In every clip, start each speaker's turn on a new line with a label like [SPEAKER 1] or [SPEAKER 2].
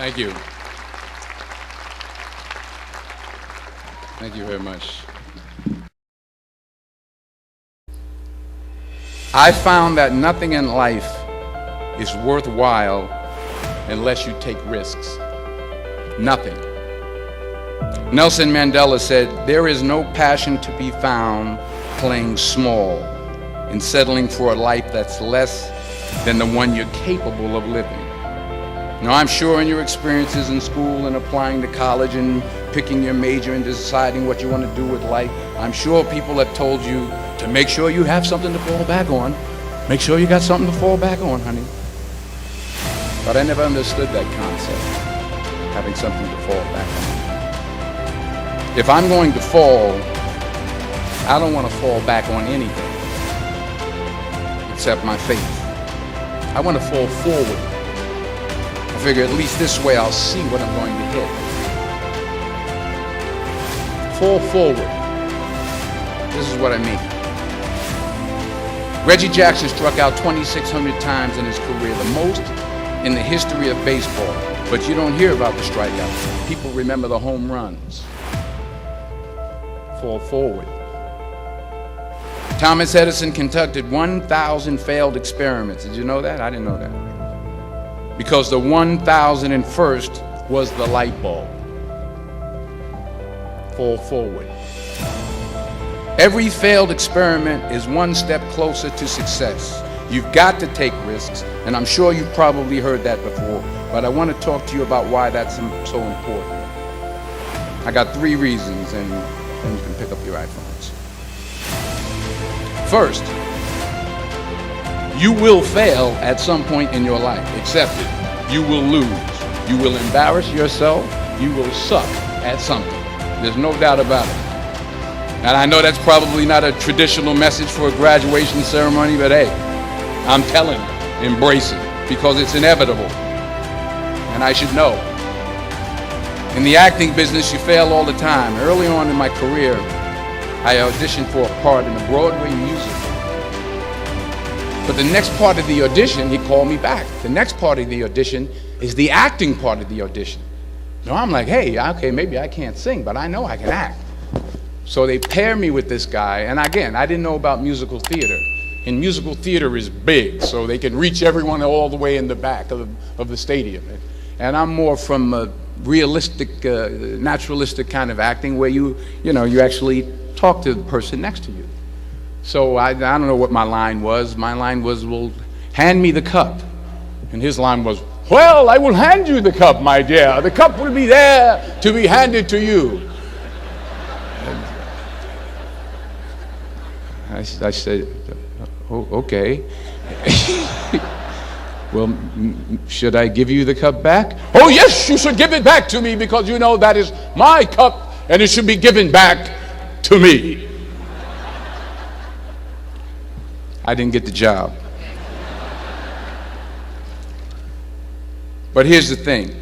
[SPEAKER 1] Thank you. Thank you very much. I found that nothing in life is worthwhile unless you take risks. Nothing. Nelson Mandela said, "There is no passion to be found playing small and settling for a life that's less than the one you're capable of living." Now, I'm sure in your experiences in school and applying to college and picking your major and deciding what you want to do with life, I'm sure people have told you to make sure you have something to fall back on. Make sure you got something to fall back on, honey. But I never understood that concept, having something to fall back on. If I'm going to fall, I don't want to fall back on anything except my faith. I want to fall forward. I figure at least this way I'll see what I'm going to hit. Fall forward. This is what I mean. Reggie Jackson struck out 2,600 times in his career, the most in the history of baseball. But you don't hear about the strikeouts. People remember the home runs. Fall forward. Thomas Edison conducted 1,000 failed experiments. Did you know that? I didn't know that. Because the 1,001st was the light bulb. Fall forward. Every failed experiment is one step closer to success. You've got to take risks, and I'm sure you've probably heard that before, but I want to talk to you about why that's so important. I got 3 reasons, and then you can pick up your iPhones. First, you will fail at some point in your life. Accept it. You will lose. You will embarrass yourself. You will suck at something. There's no doubt about it. And I know that's probably not a traditional message for a graduation ceremony, but hey, I'm telling you, embrace it, because it's inevitable. And I should know. In the acting business, you fail all the time. Early on in my career, I auditioned for a part in a Broadway musical. But the next part of the audition, he called me back. The next part of the audition is the acting part of the audition. So I'm like, hey, okay, maybe I can't sing, but I know I can act. So they pair me with this guy, and again, I didn't know about musical theater. And musical theater is big, so they can reach everyone all the way in the back of the stadium. And I'm more from a realistic, naturalistic kind of acting where you actually talk to the person next to you. So I don't know what my line was. My line was, well, hand me the cup. And his line was, well, I will hand you the cup, my dear. The cup will be there to be handed to you. I said, oh, okay. Well, should I give you the cup back? Oh, yes, you should give it back to me, because you know that is my cup and it should be given back to me. I didn't get the job. But here's the thing.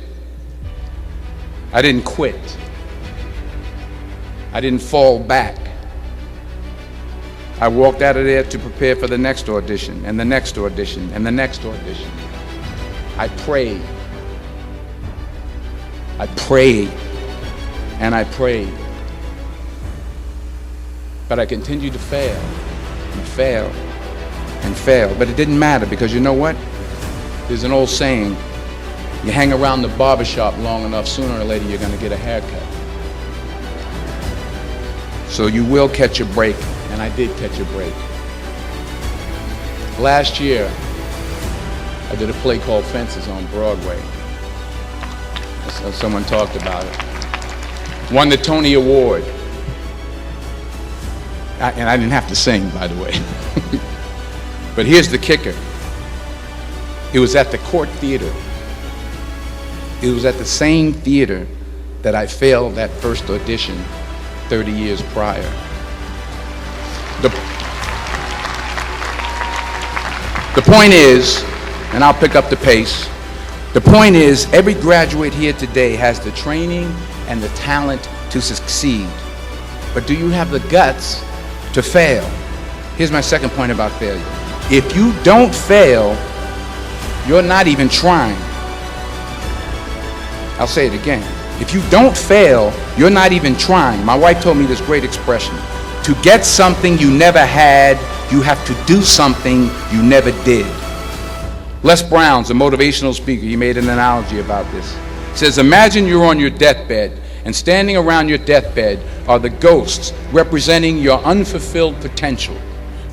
[SPEAKER 1] I didn't quit. I didn't fall back. I walked out of there to prepare for the next audition, and the next audition, and the next audition. I prayed. I prayed, and I prayed. But I continued to fail, and fail, and fail. But it didn't matter, because you know what? There's an old saying, you hang around the barbershop long enough, sooner or later you're going to get a haircut. So you will catch a break. And I did catch a break. Last year, I did a play called Fences on Broadway. Someone talked about it. Won the Tony Award. And I didn't have to sing, by the way. But here's the kicker. It was at the Court Theater. It was at the same theater that I failed that first audition 30 years prior. The point is, and I'll pick up the pace, the point is every graduate here today has the training and the talent to succeed. But do you have the guts to fail? Here's my second point about failure. If you don't fail, you're not even trying. I'll say it again. If you don't fail, you're not even trying. My wife told me this great expression. To get something you never had, you have to do something you never did. Les Brown's a motivational speaker. He made an analogy about this. He says, imagine you're on your deathbed, and standing around your deathbed are the ghosts representing your unfulfilled potential.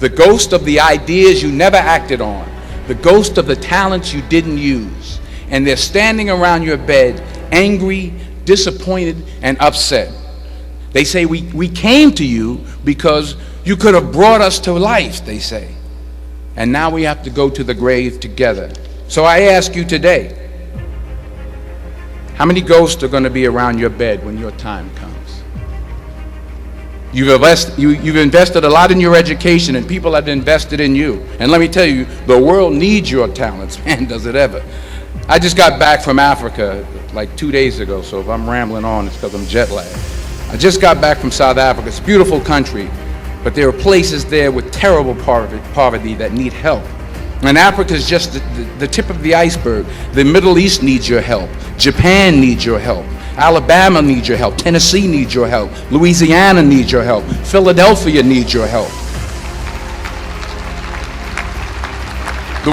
[SPEAKER 1] The ghost of the ideas you never acted on. The ghost of the talents you didn't use. And they're standing around your bed, angry, disappointed, and upset. They say, we came to you because you could have brought us to life, they say. And now we have to go to the grave together. So I ask you today, how many ghosts are going to be around your bed when your time comes? You've invested a lot in your education, and people have invested in you. And let me tell you, the world needs your talents. Man, does it ever. I just got back from Africa like 2 days ago, so if I'm rambling on, it's because I'm jet lagged. I just got back from South Africa. It's a beautiful country, but there are places there with terrible poverty that need help. And Africa is just the tip of the iceberg. The Middle East needs your help. Japan needs your help. Alabama needs your help. Tennessee needs your help. Louisiana needs your help. Philadelphia needs your help. The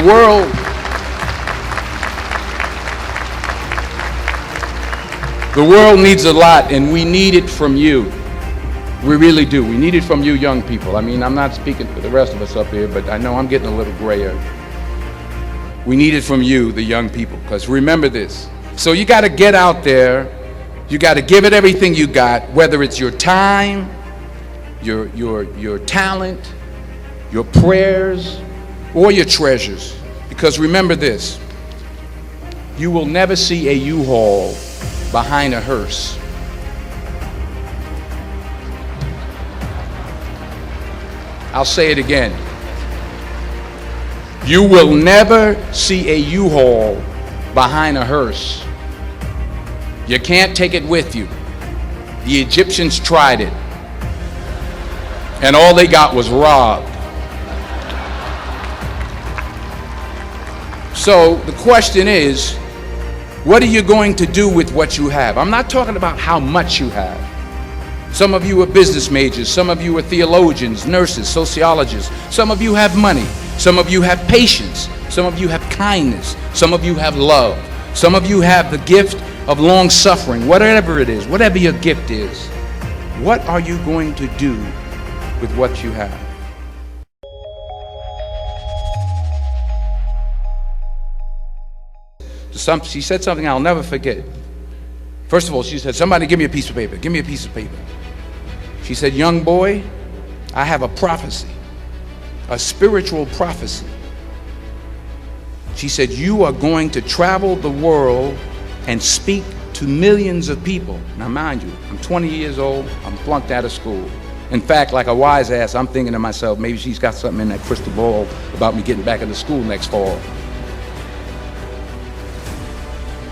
[SPEAKER 1] world needs a lot, and we need it from you. We really do. We need it from you young people. I mean, I'm not speaking for the rest of us up here, but I know I'm getting a little grayer. We need it from you, the young people, because remember this. So you got to get out there. You got to give it everything you got, whether it's your time, your talent, your prayers, or your treasures. Because remember this, you will never see a U-Haul behind a hearse. I'll say it again. You will never see a U-Haul behind a hearse. You can't take it with you. The Egyptians tried it, and all they got was robbed. So the question is, what are you going to do with what you have? I'm not talking about how much you have. Some of you are business majors, some of you are theologians, nurses, sociologists. Some of you have money, some of you have patience, some of you have kindness, some of you have love, some of you have the gift of long suffering. Whatever it is, whatever your gift is, what are you going to do with what you have? She said something I'll never forget. First of all, she said, somebody give me a piece of paper. Give me a piece of paper. She said, young boy, I have a prophecy, a spiritual prophecy. She said, you are going to travel the world and speak to millions of people. Now mind you, I'm 20 years old, I'm flunked out of school. In fact, like a wise ass, I'm thinking to myself, maybe she's got something in that crystal ball about me getting back into school next fall.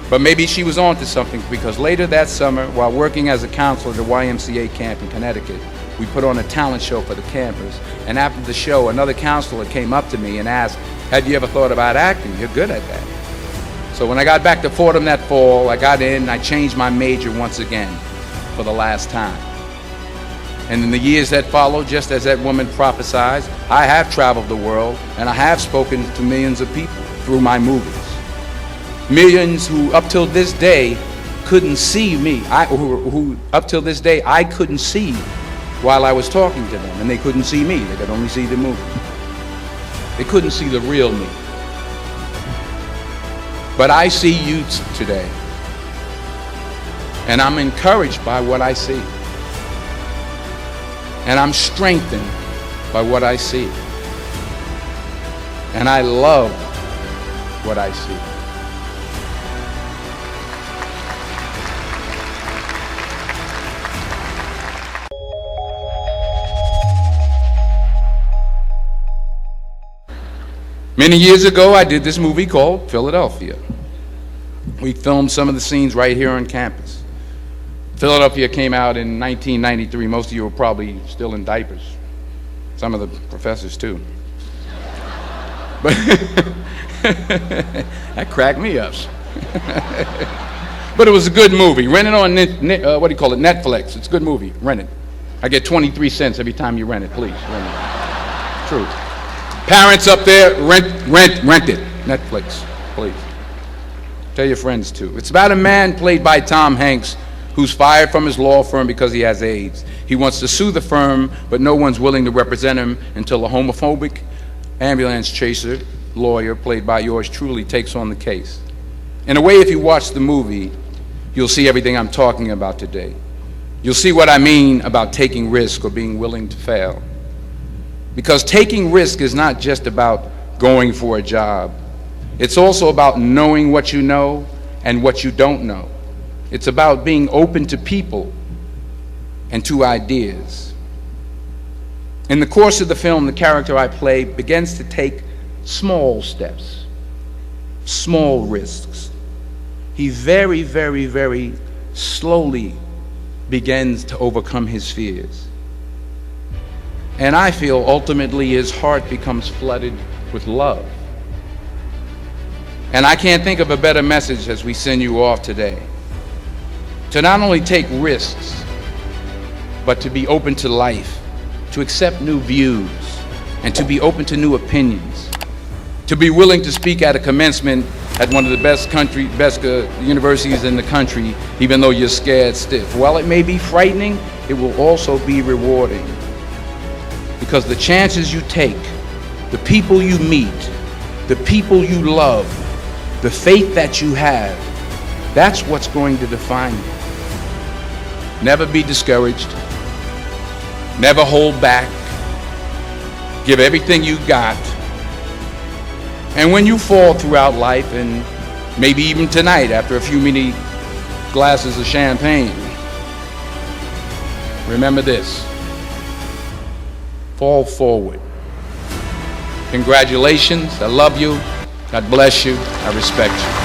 [SPEAKER 1] But maybe she was on to something, because later that summer, while working as a counselor at the YMCA camp in Connecticut, we put on a talent show for the campers. And after the show, another counselor came up to me and asked, have you ever thought about acting? You're good at that. So when I got back to Fordham that fall, I got in and I changed my major once again for the last time. And in the years that followed, just as that woman prophesied, I have traveled the world and I have spoken to millions of people through my movies. Millions who up till this day couldn't see me, who up till this day I couldn't see while I was talking to them, and they couldn't see me, they could only see the movie. They couldn't see the real me. But I see you today, and I'm encouraged by what I see, and I'm strengthened by what I see, and I love what I see. Many years ago, I did this movie called Philadelphia. We filmed some of the scenes right here on campus. Philadelphia came out in 1993. Most of you were probably still in diapers. Some of the professors too. But that cracked me up. But it was a good movie. Rent it on, what do you call it, Netflix. It's a good movie. Rent it. I get 23 cents every time you rent it. Please, rent it. True. Parents up there, rent it. Netflix, please. Tell your friends too. It's about a man played by Tom Hanks who's fired from his law firm because he has AIDS. He wants to sue the firm, but no one's willing to represent him until a homophobic ambulance chaser lawyer, played by yours truly, takes on the case. In a way, if you watch the movie, you'll see everything I'm talking about today. You'll see what I mean about taking risk or being willing to fail. Because taking risk is not just about going for a job. It's also about knowing what you know and what you don't know. It's about being open to people and to ideas. In the course of the film, the character I play begins to take small steps, small risks. He very, very, very slowly begins to overcome his fears. And I feel ultimately his heart becomes flooded with love. And I can't think of a better message as we send you off today. To not only take risks, but to be open to life, to accept new views, and to be open to new opinions. To be willing to speak at a commencement at one of the best universities in the country, even though you're scared stiff. While it may be frightening, it will also be rewarding. Because the chances you take, the people you meet, the people you love, the faith that you have, that's what's going to define you. Never be discouraged. Never hold back. Give everything you got. And when you fall throughout life, and maybe even tonight after a few many glasses of champagne, remember this: fall forward. Congratulations. I love you. God bless you. I respect you.